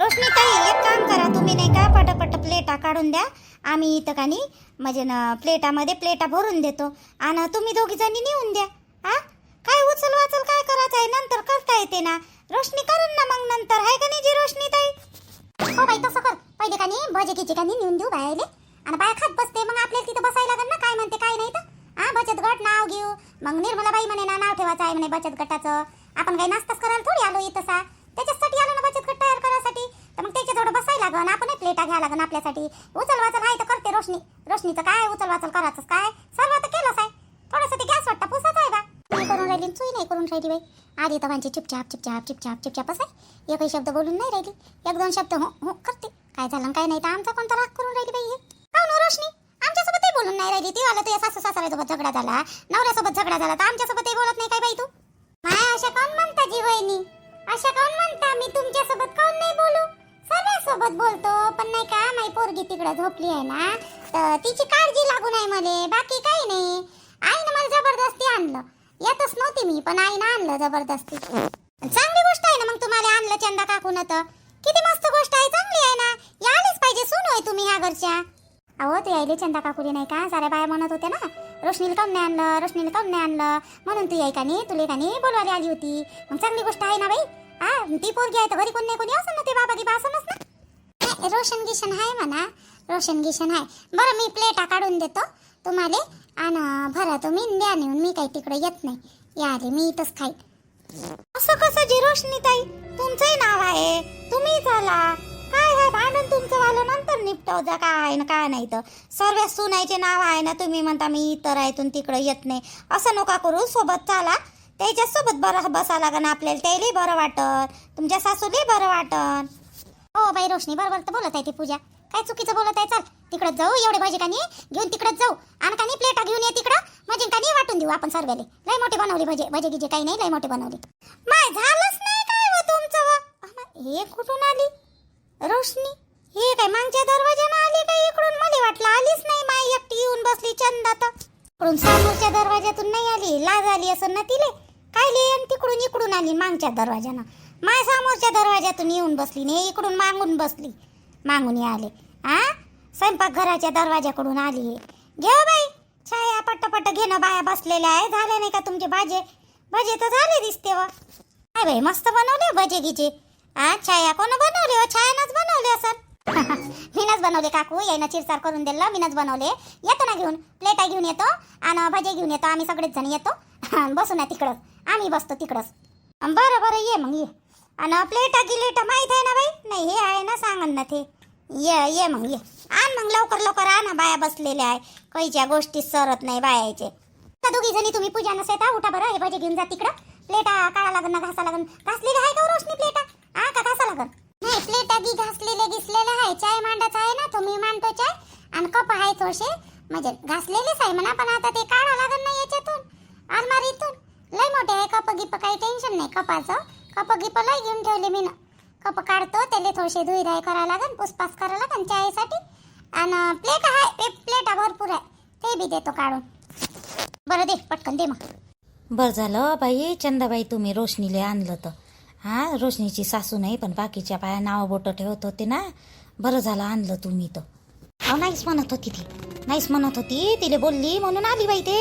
रोशनी ताई, एक काम करा तुम्ही, नाही का, पटापट प्लेटा काढून द्या. आम्ही इथं का नाही म्हणजे ना प्लेटामध्ये प्लेटा भरून देतो आणि तुम्ही दोघी जणी नेऊन द्या. हा, काय उचल वाचल काय करायचं आहे नंतर करता येते ना. रोशनी करून ना मग नंतर, आहे का नाही जी रोशनी ताई? हो बाई, तसं कर. पहिले का नाही भजे किची का नाही नेऊन देऊ बायाले, आणि बाया खात बसते. मग आपल्याला तिथं बसायला लागेल ना, काय म्हणते काय नाही तर. हा, बचत गट नाव घेऊ. मग निर्मला बाई म्हणे ना नाव ठेवायचं आहे म्हणे बचत गटाचं. आपण काही नाश्ताच करायला थोडी आलो इथं सा, त्याच्यासाठी आलो ना बचत गट तयार करायसाठी. तर मग त्याच्याजवळ बसायला लागन, आपण प्लेटा घ्या लागन आपल्यासाठी. उचल वाचल आहे तर करते रोशनी. रोशनीचं काय उचल वाचल करायचं काय, सर्व तर केलंच आहे. थोडंसं ते गॅस वाटतं पुसाच आहे बा. नाही करून राहिली, चुई नाही करून राहिली बाई. आधी तर म्हणजे चिपचाप चिपचाप चिपचाप चिपचापच आहे. एकही शब्द बोलून नाही राहिली. एक दोन शब्द हो हो करते. काय झालं काय नाही तर आमचा कोणता राग करून राहिली बाई. हो ना रोशनी, आमच्यासोबतही बोलून नाही राहिली. ती वाला तुझ्या सासू सासऱ्यासोबत झगडा झाला, नवऱ्यासोबत झगडा झाला, तर आमच्यासोबतही बोलत नाही काय बाई तू? माया अशा काऊन म्हणता जी वहिनी, अशा काऊन म्हणता? मी तुमच्यासोबत काऊन नाही बोलू? सगळ्यासोबत बोलतो. पण नाही का, माझी पोरगी तिकडे झोपली आहे ना, तर तिची काळजी लागू नाही मले, बाकी काही नाही. आईनं मला जबरदस्ती आणलं. येतच नव्हती मी, पण आईनं आणलं जबरदस्ती. चांगली गोष्ट आहे ना मग, तुम्हाला आणलं चंदा काकून तर. किती मस्त गोष्ट आहे, चांगली आहे ना. यायलाच पाहिजे, सून होय तुम्ही ह्या घरच्या. अहो तू यायले चंदा काकुली नाही का, साऱ्या बाया म्हणत होत्या ना रोशनीला काऊन नाही आणलं, रोशनीला काऊन नाही आणलं, म्हणून तू याय का नाही, तुले का नाही बोलवायला आली होती. मग चांगली गोष्ट आहे ना बाई. हा, ती पोरगी आहे तर घरी कोण नाही कोणी असं ना, ते बाबा की असं ना. रोशन गिशन आहे म्हणा, रोशन गिशन आहे. बरं मी प्लेटा काढून देतो तुम्हाला, आणि भरा तुम्ही द्या नेऊन. मी काही तिकडे येत नाही, या आले मी इथंच खाई. असं कसं जी रोशनी ताई, तुमचंही नाव आहे, तुम्ही चला. काय आहे भांडण तुमचं वालं नंतर निपटव जा, काय आहे ना काय नाही तर. सर्व सुनायचे नाव आहे ना, तुम्ही म्हणता मी इतर आहे तिकडे येत नाही. असं नका करू, सोबत चाला. त्याच्या सोबत बरं बसा लागन आपल्याला, त्यालाही बरं वाटत, तुमच्या सासूलाही बरं वाटन. हो बाई रोशनी, बरोबर तर बोलत आहे ती पूजा. काय चुकीचं बोलत आहे? चल तिकडे जाऊ, एवढे भाजी कानी घेऊन तिकडे जाऊ, आणि कानी प्लेटा घेऊन ये तिकडं, म्हणजे कानी वाटून देऊ आपण सर्वेले. लय मोठे बनवली भजे, भजे गिजे काही नाही, लय मोठे बनवली. माय झालंच नाही काय व तुमचं व? हे कुठून आली रोशनी? हे काय मागच्या दरवाजानं आली काय इकडून? मला वाटलं आलीच नाही. माय एकटी येऊन बसली चंदा तर. इकडून समोरच्या दरवाजातून नाही आली, लाज आली असं ना तिले. काय लिहिन तिकडून इकडून आली मागच्या दरवाजानं. माय समोरच्या दरवाजातून येऊन बसली नाही, इकडून मागून बसली, मागून आले. हा, स्वयंपाक घराच्या दरवाजाकडून आली. घे बाई छाया, पट्ट घेणं, बाया बसलेल्या आहे. झाले नाही का तुमचे भाजे? भजे तर झाले दिसते व. काय बाई मस्त बनवले भजे गिजे. हा, छाया कोण बनवले हो? छायानंच बनवले असं. मीनच बनवले काकू, यायनं चिरचार करून दिलं, मीनच बनवले. येतो ना घेऊन, प्लेटा घेऊन येतो आणि भजे घेऊन येतो. आम्ही सगळेच जण येतो, बसू ना तिकडंच, आम्ही बसतो तिकडंच. बरं बरं ये मग ये. आणि प्लेटा गिलेटा माहित आहे ना बाई? नाही हे आहे ना, सांगन ना ते. ये मग ये, आण मग लवकर लवकर आणा, बाया बसलेल्या आहे. काहीच्या गोष्टी सरत नाही बायाचे. दोघी जणी तुम्ही पूजा नसेता, उठा बरं, हे भजे घेऊन जा तिकडं. प्लेटा काढा लागन ना, घासा लागन. घासलेले आहे का रोशनी प्लेटा? हा का घासा लागन? नाही, प्लेटा गी घासलेले गिसलेले आहे. चाय मांडायचा आहे ना, तुम्ही मांडतो चाय, आणि कप आहे थोडेसे, म्हणजे घासलेलेच आहे म्हणा. पण आता ते काढा लागन ना याच्यातून, अलमारीतून. लय मोठे आहे कप गिप, काही टेन्शन नाही कपाचं. कप गिप लय घेऊन ठेवले मी ना. कप काढतो, त्याला थोडेसे धुई धाय करायला लागन, पुसपास करायला लागन चायसाठी. आणि प्लेट आहे, प्लेटा भरपूर आहे, ते बी देतो काढून. बरं दे पटकन दे मग. बरं झालं बाई चंदाबाई, तुम्ही रोशनीला आणलं तर. हा, रोशनीची सासू नाही, पण बाकीच्या बाया नाव बोटं ठेवत होते ना. बरं झालं आणलं तुम्ही तर. अहो नाहीच म्हणत होती ती, नाहीच म्हणत होती, तिला बोलली म्हणून आली बाई ते.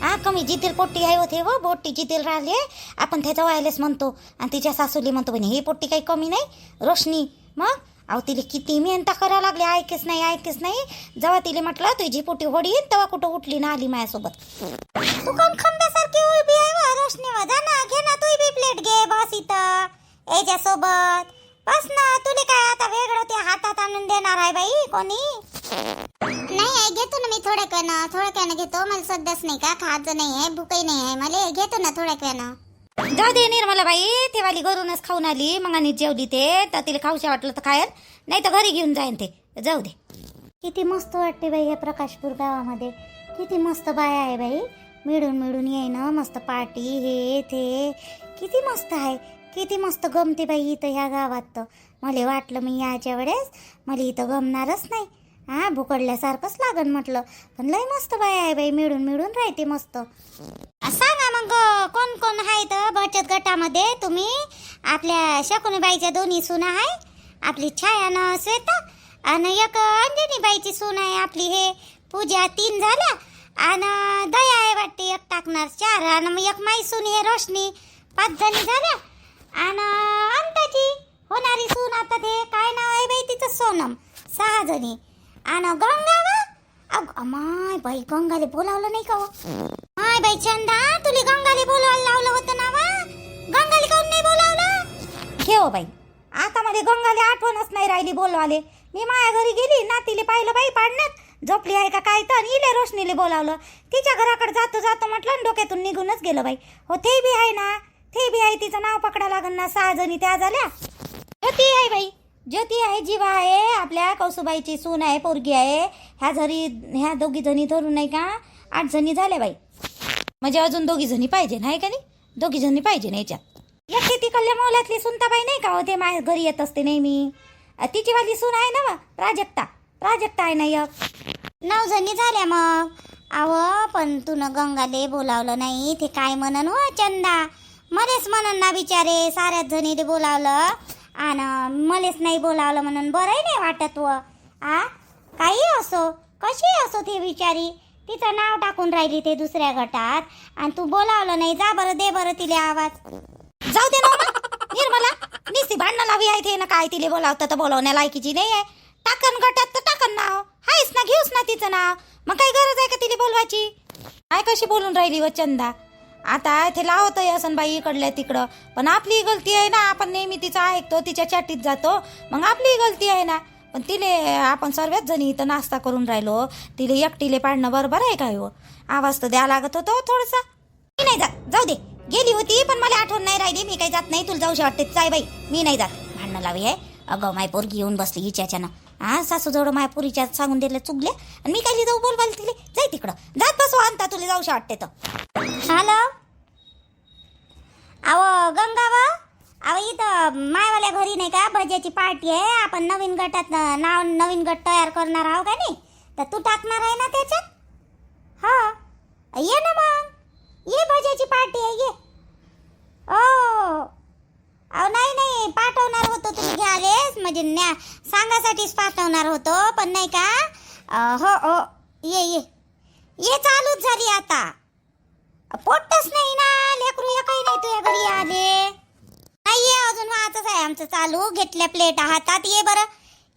हा, कमी जितेल पोट्टी आहे होते व, बोट्टी जितेल राहिले आपण त्याचं व्हायलाच म्हणतो. आणि तिच्या सासूली म्हणतो म्हणे ही पोट्टी काही कमी नाही रोशनी. मग अहो तिला किती मेहनत करावं लागले, ऐकेच नाही. जेव्हा तिला म्हटलं तुझी पोटी होडीन, तेव्हा कुठं उठली ना आली माझ्यासोबत. तू कोण खंब्यासारखी उभी आहे व रोशनी? जा ना, घे ना तू बी प्लेट घे, बस इथं याच्यासोबत बस ना. तुला काय आता वेगळं ते हातात आणून देणार आहे बाई कोणी? नाही घेतो ना मी, थोड्या वेळानं घेतो. मला सध्याच नाही का खायचं नाही आहे, भूकही नाही आहे मला. घेतो ना थोड्या वेळानं. जाऊ दे निर्मला बाई, ते वाली घरूनच खाऊन आली, मग आणि जेवली ते तर तिला खाऊशा वाटलं तर खायल, नाही तर घरी घेऊन जाईन ते. जाऊ दे. किती मस्त वाटते बाई ह्या प्रकाशपूर गावामध्ये. किती मस्त बाया आहे बाई, मिळून येईन, मस्त पार्टी हे ते. किती मस्त आहे, किती मस्त गमते बाई इथं ह्या गावात. तर मला वाटलं मी याच्या वेळेस मला इथं गमणारच नाही. हा, भुकडल्यासारखंच लागन म्हटलं, पण लय मस्त बाया आहे बाई, मिळून राहते मस्त. सांगा मग कोण कोण आहे तर बचत गटामध्ये? तुम्ही आपल्या शकुनीबाईच्या दोन्ही सुना आहे आपली छाया ना श्वेता आणि एक अंजनीबाईची सून आहे आपली हे पूजा 3 झाल्या आणि दया आहे वाटते एक टाकणार 4 आणि मग एक माई सून हे रोशनी 5 जणी झाल्या आणि अंताची होणारी सून आता ते काय नाव आहे बाई तिचं सोनम 6 जणी आणि गंगा अमाय बाई गंगाले बोलावलं नाही का हो? माय बाई चंदा तुला गंगाले बोलावलं लावलं होतं ना वा गंगाले काऊन नाही बोलावलं घेऊ बाई आता मध्ये गंगाले आठवणच नाही राहिली बोलवाले मी माझ्या घरी गेली नातीले पाहिलं बाई पाडण्यात झोपली आहे का काय तर इले रोशनीले बोलावलं तिच्या घराकडे जातो जातो म्हटलं आणि डोक्यातून निघूनच गेलं बाई हो ते बी आहे ना ते बी आहे तिचं नाव पकडा लागन ना 6 जणी त्या झाल्या ज्योती आहे बाई ज्योती आहे जीवा आहे आपल्या कौसुबाईची सून आहे पोरगी आहे ह्या दोघी जणी धरून नाही का 8 जणी झाल्या बाई म्हणजे अजून 2 जणी पाहिजे नाही का नाही 2 जणी पाहिजे ना याच्यात एक तिकडल्या मौलातली सुनताबाई नाही का हो ते माझ्या घरी येत असते नेहमी तिची वाली सून आहे ना प्राजक्ता आहे ना एक 9 जणी झाल्या मग अव पण तुनं गंगाले बोलावलं नाही ते काय म्हणन हो चंदा मलेच म्हणन ना बिचारे साऱ्याच जणीले बोलावलं आणि मलेच नाही बोलावलं म्हणून बरंही नाही वाटत व काही असो कशी असो ती बिचारी तिचं नाव टाकून राहिली ते दुसऱ्या गटात आणि तू बोलावलं नाही जा बरं दे बरं तिला आवाज जाऊ दे ना निर्मला निस्ती भांडणं लावी आहे ते ना काय तिले बोलावतं तर बोलवण्या लायकीची नाही आहे टाकन गटात तर टाकन नाव हायच ना घेऊस ना तिचं नाव मग काही गरज आहे का तिला बोलवायची काय कशी बोलून राहिली व चंदा आता इथे लावतंय असं बाई इकडल्या तिकडं पण आपली गलती आहे ना आपण नेहमी तिचं ऐकतो तिच्या चॅटीत जातो मग आपली गलती आहे ना पण तिले आपण सर्वच जणी इथं नाश्ता करून राहिलो तिले एकटीले पाडणं बरोबर आहे काय हो आवाज तर द्या लागत होतो थोडसा मी नाही जात जाऊ दे गेली होती पण मला आठवण नाही राहिली मी काही जात नाही तुला जाऊशी वाटते जाय बाई मी नाही जात भांडणं लावी आहे अगं माय पोरगी येऊन बसली हिच्याच्यानं सासू जवळ माय पोरीच्या सांगून दिले चुकले आणि मी काही जाऊ बोलवाल तिले जाय तिकडं जात बसू आणता तुला जाऊशी वाटते तर हॅलो अहो गंगावा अहो इथं मायवाल्या घरी नाही का भज्याची पार्टी आहे आपण नवीन गटात नवीन गट तयार करणार आहो का नाही तर तू टाकणार आहे ना त्याच्यात हा ये ना मग ये भज्याची पार्टी आहे ये अहो नाही पाठवणार होतो तुम्ही घ्यालेस म्हणजे सांगासाठीच पाठवणार होतो पण नाही का हो ये चालूच झाली आता पोटच नाही ना लेकरू काही नाही तुझ्या घरी आले नाही ये अजून वाचच आहे आमचं चालू घेतल्या प्लेट हातात ये बरं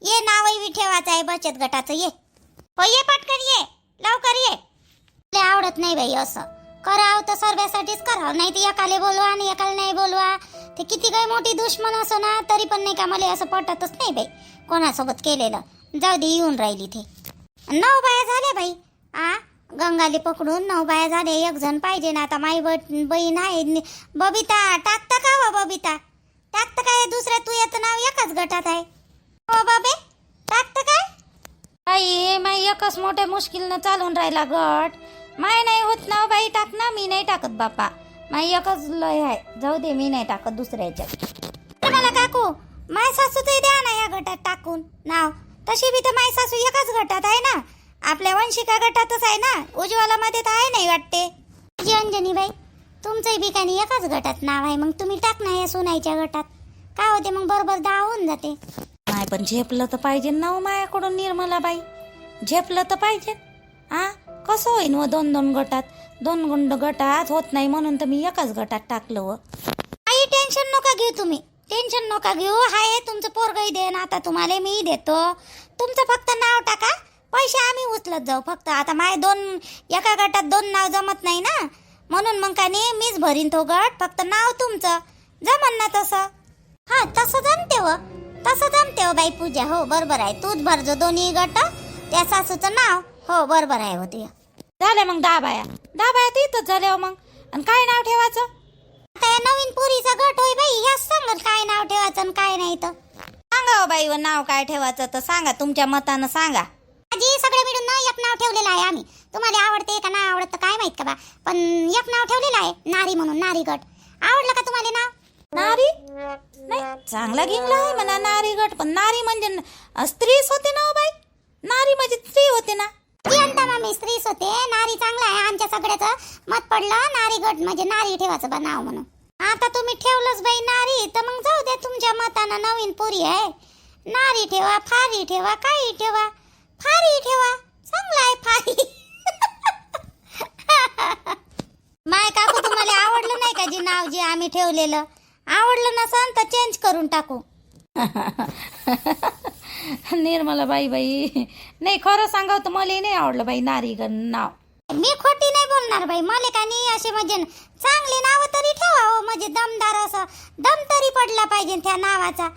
ये नावही ठेवायचं आहे बचत गटाचं ये हो ये पटकन ये लवकर ये तुला आवडत नाही बाई असं करावं तर सर्व्यासाठीच करावं नाही तर एकाले बोलवा आणि एकाला नाही बोलवा ते किती काही मोठी दुश्मन असो ना तरी पण नाही का मला असं पटतच नाही बाई कोणासोबत केलेलं जाऊ दे येऊन राहिली ते 9 बाया झाल्या बाई गंगाली पकडून 9 बाया झाले 1 जण पाहिजे ना आता माई बहीण आहे बबिता टाकता का हो बबिता टाकतं काय दुसऱ्या तू याचं नाव एकाच गटात आहे हो बाबे टाकतं काय बाई माई एकच मोठ्या मुश्किलनं चालून राहिला गट माय नाही होत ना बाई टाक ना मी नाही टाकत बापा माई एकच लय आहे जाऊ दे मी नाही टाकत दुसऱ्याच्यात मला काकू माय सासू ते द्या ना या गटात टाकून नाव तशी बी तर माय सासू एकाच गटात आहे ना आपल्या वंशिका गटातच आहे ना उज्ज्वलामध्ये तर आहे नाही वाटते जी अंजनी बाई तुमचंही बिकानी एकाच गटात नाव आहे मग तुम्ही टाक ना या सुनाईच्या गटात काय होते मग बरोबर 10 होऊन जाते माय पण झेपलं तर पाहिजे ना मायाकडून निर्मला बाई झेपलं तर पाहिजे कसं होईन व 2 गटात 2 गटात होत नाही म्हणून तर मी एकाच गटात टाकलं व काही टेन्शन नका घेऊ तुम्ही टेन्शन नका घेऊ हाय तुमचं पोरगही देन आता तुम्हाला मी देतो तुमचं फक्त नाव टाका पैसे आम्ही उचलत जाऊ फक्त आता माय 2 एका गटात 2 नाव जमत नाही ना म्हणून मग काय नाही मीच भरीन तो गट फक्त नाव तुमचं जमन ना तसं तसं जमते हो बाई पूजा हो बरोबर आहे तूच भरजो 2 गट त्या सासूचं नाव हो बरोबर आहे होती झाले मग 10 बाया तर इथंच झाले मग आणि काय नाव ठेवायचं आता या नवीन पुरीचा गट होय बाई ह्याच सांगत काय नाव ठेवायचं आणि काय नाही तर सांगा बाई व नाव काय ठेवायचं तर सांगा तुमच्या मतानं सांगा आजी सगळे मिळून ना एक नाव ठेवलेलं आहे आम्ही तुम्हाला आवडते का नाही आवडत काय माहित का बा पण एक नाव ठेवलेलं आहे नारी म्हणून नारी गट आवडलं का तुम्हाला नाव नारी नाही चांगला गिंगला आहे म्हणा नारी गट पण नारी म्हणजे स्त्रीच होते ना बाई नारी म्हणजे स्त्री होते ना ती अंता मामी स्त्रीच होते नारी चांगला आहे आमच्या सगळ्याचं मत पडलं नारी गट म्हणजे नारी ठेवायचं बा नाव म्हणून आता तुम्ही ठेवलंच बाई नारी तर मग जाऊ दे तुमच्या मतानं नवीन पुरी आहे नारी ठेवा, फारी ठेवा, काही ठेवा, फारी ठेवा, चांगला आहे फारी. माय काकू तुम्हाला आवडलं नाही का जे नाव जे आम्ही ठेवलेलं? आवडलं नसन तर चेंज करून टाकू. निर्मला बाई नाही, खरं सांगाव तर मला नाही आवडलं बाई नारी नाव. मी खोटी नाही बोलणार बाई. मला का नाही असे म्हणजे चांगले नाव तरी ठेवा, म्हणजे दमदार असं दम तरी पडला पाहिजे त्या नावाचा.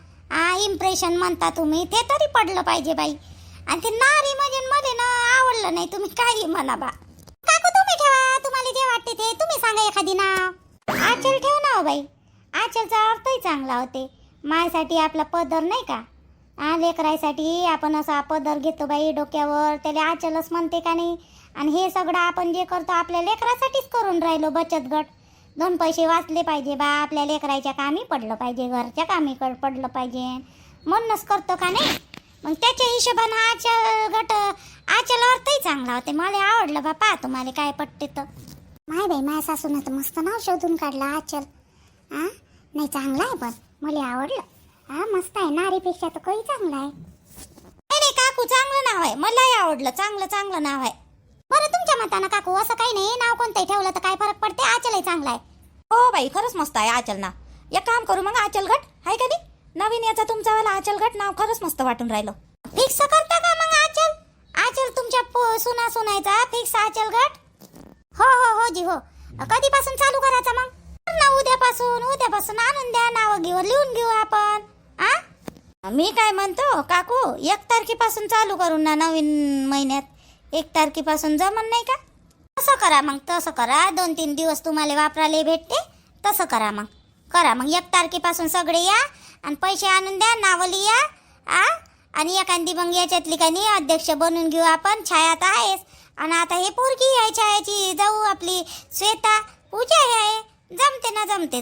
इम्प्रेशन म्हणता तुम्ही, ते तरी पडलं पाहिजे बाई. आणि ते नारी म्हणजे मला ना आवडलं नाही. तुम्ही काही म्हणा बा. काकू तुम्ही ठेवा, तुम्हाला जे वाटते ते तुम्ही सांगा एखादी नाव. आचल ठेव ना हो बाई. आचलचा अर्थही चांगला होते. माझ्यासाठी आपला पदर नाही का, लेकरायसाठी आपण असा पदर घेतो बाई डोक्यावर, त्याला आचलच म्हणते का नाही. आणि हे सगळं आपण जे करतो आपल्या लेकरासाठीच करून राहिलो. बचत गट 2 पैसे वाचले पाहिजे बा, आपल्या लेकराच्या कामी पडलं पाहिजे, घरच्या कामी पडलं पाहिजे म्हणूनच करतो का नाही. मग त्याच्या हिशोबानं आचल गट, आचल अर्थही चांगला होते. मला आवडलं बा. पहा तुम्हाला काय पटते तर. माय बाई माझ्या सासून तर मस्त नाव शोधून काढलं आचल. नाही चांगला आहे, पण मला आवडलं. मस्त आहे. नारीपेक्षा तर काही चांगला आहे. नाही काकू चांगलं नाव आहे, मलाही आवडलं. चांगलं नाव आहे. बरं तुमच्या मतानं काकू असं काही नाही, नाव कोणतंही ठेवलं तर काय फरक पडते? आचलही चांगला आहे. हो बाई, खरंच मस्त आहे आचल नाव. एक काम करू मग, आचल गट आहे का नाही नवीन याचा तुमचा वाला आचल गट नाव खरंच मस्त वाटून राहिलं. फिक्स करता का मग आचल? आचल तुमच्या सुनायचा फिक्स आचल गट? हो जी हो. कधीपासून चालू करायचा मग? ना उद्यापासून आणून द्या. नावं घेऊ, लिहून घेऊ आपण. मी काय म्हणतो काकू, 1 तारखेपासून चालू करू ना नवीन महिन्यात. 1 तारखेपासून जमन नाही का? तसं करा. 2-3 दिवस तुम्हाला वापरायला भेटते. तसं करा मग 1 तारखेपासून सगळे या आणि पैसे आणून द्या, नावं लिहा. आणि एखादी मग याच्यातली का नाही अध्यक्ष बनवून घेऊ आपण. छाया तर आहेस, आणि आता हे पोरगी आहे छायाची जाऊ आपली श्वेता, पूजा आहे.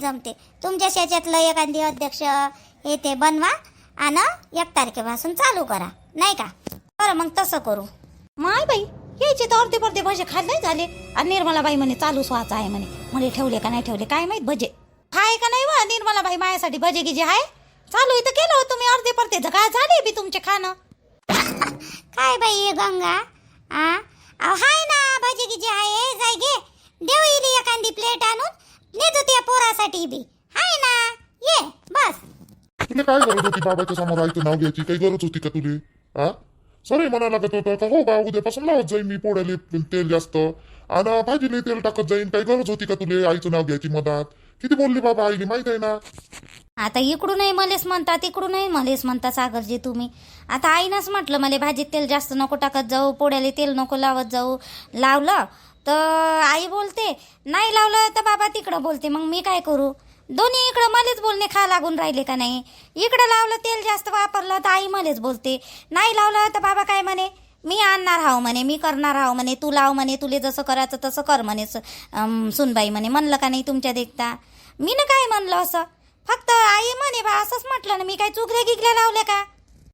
जमते. तुमच्या याच्यातलं एखादी अध्यक्ष हे ते बनवा आणि 1 तारखेपासून चालू करा नाही का? बरं मग तसं करू. माय बाई, यायचे तर अर्धे भजे खाल्ले झाले. आणि निर्मला बाई म्हणे चालू स्वाचा आहे म्हणे. मला ठेवले का नाही ठेवले काय माहित. भजे हाय का नाही वा निर्मला बाई माझ्यासाठी भजे गिजे आहे. चालू इथं केलं हो तुम्ही अर्धे काय झाले बी तुमचे खाणं. काय बाई गंगा, हाय ना भजे गिजे आहे. जाय घे, देऊ इली एखादी प्लेट आणून नेतो त्या पोरासाठी बी. हाय ना, ये बस. तुला काय गरज होती बाबाच्या समोर आईचं नाव घ्यायची? काही गरज होती का तुले? सरे म्हणा लागत होतं का हो बा उद्यापासून लावत जाईन मी पोळ्याले तेल जास्त आणि भाजीले तेल टाकत जाईन. काही गरज होती का तुले आईचं नाव घ्यायची मधात? किती बोलली बाबा आईने माहित आहे ना. आता इकडूनही मलेच म्हणता, तिकडूनही मलेच म्हणता सागरजी तुम्ही. आता आईनंच म्हटलं मला भाजीत तेल जास्त नको टाकत जाऊ, पोळ्याला तेल नको लावत जाऊ. लावलं तर आई बोलते, नाही लावलं तर बाबा तिकडं बोलते. मग मी काय करू? दोन्ही इकडं मलेच बोलणे खा लागून राहिले का नाही. इकडं लावलं तेल जास्त वापरलं तर आई मलेच बोलते, नाही लावलं तर बाबा काय म्हणे, मी आणणार हाव म्हणे, मी करणार हाव म्हणे, तू लाव म्हणे, तुले जसं करायचं तसं कर म्हणे सुनबाई म्हणे. म्हणलं का नाही तुमच्या देखता? मी ना काय म्हणलं असं, फक्त आई म्हणे बा असंच म्हटलं ना. मी काय चुगल्या गिगल्या लावल्या का?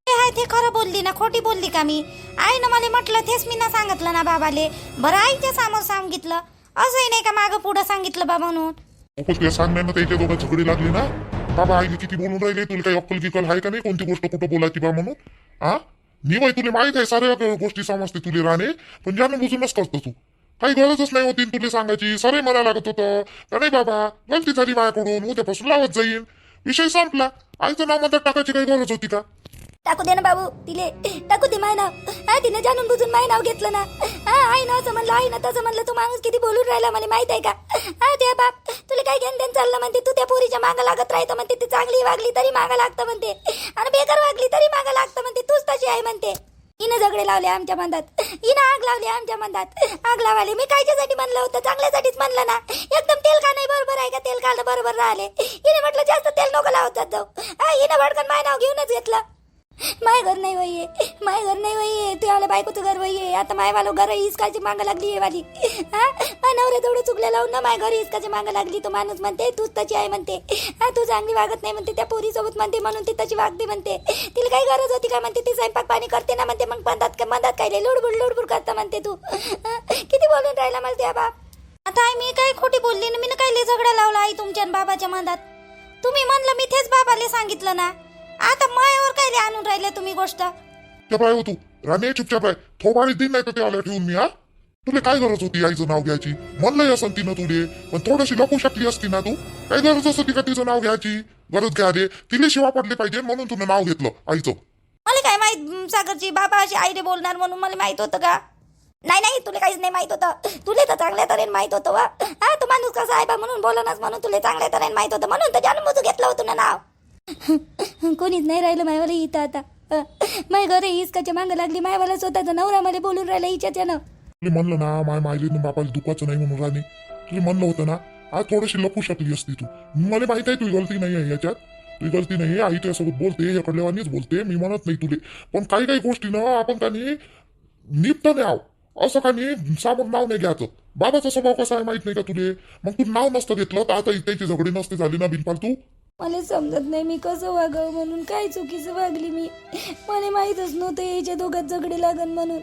ते आहे ते खरं बोलली ना, खोटी बोलली का मी? आईनं मला म्हटलं तेच मी ना सांगितलं ना बाबाले. बरं आईच्या समोर सांगितलं, असंही नाही का मागं पुढं सांगितलं बा म्हणून. तुला सांगण्यानं त्याच्या दोघं झगडी लागली ना. बाबा आईने किती बोलून राहिले, तुला काही अक्कल गिकल आहे का नाही कोणती गोष्ट कुठं बोलायची बा म्हणून? मी बाई तुला माहित आहे साऱ्या गोष्टी समजते तुले राहणे, पण जाणून बुजूनच करतो तू. काही गरजच नाही होती तुला सांगायची. सरे मला लागत होतं का नाही बाबा गलती झाली माझ्याकडून, उद्यापासून लावत जाईन, विषय संपला. आईचं नाव मधात टाकायची काही गरज होती का? टाकू दे ना बाबू, तिले टाकू दे माय नाव. तिने जाणून बुजून माय नाव घेतलं ना. आई ना असं म्हणलं, आई ना तसं म्हणलं. तू माणूस किती बोलून राहिला मला माहित आहे का? ते बाप तुला काय घेणं देणं चाललं म्हणते. तू त्या पोरीच्या मागं लागत राहतो म्हणते. ती चांगली वागली तरी मागं लागतं म्हणते, आणि बेकार वागली तरी मागं लागतं म्हणते. तूच तशी आहे म्हणते. हिनं झगडे लावले आमच्या मंदात, हिनं आग लावली आमच्या मंदात. आग लावाले मी कायच्यासाठी म्हणलं होतं? चांगल्यासाठीच म्हणलं ना. एकदम तेल का नाही बरोबर आहे का? तेल काढलं बरोबर राहिले. हिने म्हटलं जास्त तेल नको लावत जाऊ. हिनं भडकन माय नाव घेऊनच घेतलं. माय घर नाही वये तू आला बायकोचं घर वये. आता मायवालो घर हिसकाची मागं लागली आहे वाली. माय नवरे तेवढं चुकले लावून ना माय घर हिसकाची मागं लागली. तो माणूस म्हणते तूच तशी आहे म्हणते. तू चांगली वागत नाही म्हणते, त्या पोरीसोबत म्हणते म्हणून ती तशी वागते म्हणते. तिला काही गरज होती का म्हणते? ती स्वयंपाक पाणी करते ना म्हणते. मग मधात काय लुडबुड करता म्हणते. तू किती बोलून राहिला मला त्या बाप. आता मी काय खोटी बोलली ना? मी काय झगडा लावला आई तुमच्या बाबाच्या मधात? तुम्ही म्हणलं मी तेच बाबाला सांगितलं ना. आता मायावर काय आणून राहिले तुम्ही गोष्ट? चुपचाप राह हो तू राणे, चुपचाप राह. थोबाडी दिन नाही तर ते आल्या ठेवून मी. तुला काय गरज होती आईचं नाव घ्यायची? म्हणलंय असं तिनं तुले, पण थोडीशी लपू शकली असती ना तू. काय गरज असती का तिचं नाव घ्यायची? गरज घ्या रे, तिला शिवा पडले पाहिजे म्हणून तुला नाव घेतलं आईचं. मला काय माहित सागरची बाबा अशी आईने बोलणार म्हणून मला माहित होतं का? नाही नाही, तुला काहीच नाही माहित होतं. तुला तर चांगल्या तऱ्हेने माहित होतं वा. हा, तू माणूस कसा आहे बा म्हणून बोलनास म्हणून तुला चांगल्या तऱ्हेने माहित होतं म्हणून तर जानबुजून घेतलं होतं ना नाव. कोणीच नाही राहिलं मायवाला इथं आता. माय घरी हिसकाच्या मागं लागली. मायवाला स्वतःचा नवरा मला बोलून राहिला हिच्याच्यानं. तुला म्हणलं ना माय मायली बापाला दुखाचं नाही म्हणून राणे. तुला म्हणलं होतं ना, आज थोडीशी लपू शकली असती तू. मला माहित आहे तुझी गलती नाही आहे याच्यात. तुझी गलती नाही आहे. आई तुझ्यासोबत बोलते, ह्याकडल्यावानीच बोलते, मी म्हणत नाही तुले. पण काही काही गोष्टी ना आपण का नाही निपट न्याव. असं का नाही सामोर नाव नाही घ्यायचं. बाबाचा स्वभाव कसा आहे माहित नाही का तुले? मग तू नाव नसतं घेतलं तर आता त्याची झगडी नसते झाली ना बिनफालतू. मला समजत नाही मी कसं वागावं म्हणून. काय चुकीचं वागली मी? मला माहीतच नव्हतं याच्या दोघात झगडे लागन म्हणून.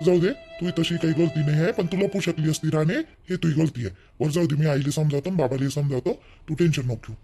जाऊ दे, तुझी तशी काही गलती नाही आहे, पण तू लपू शकली असती राणे, हे तुझी गलती आहे. वर जाऊ दे, मी आईला समजावतो बाबाला समजावतो. तू टेन्शन नको घेऊ.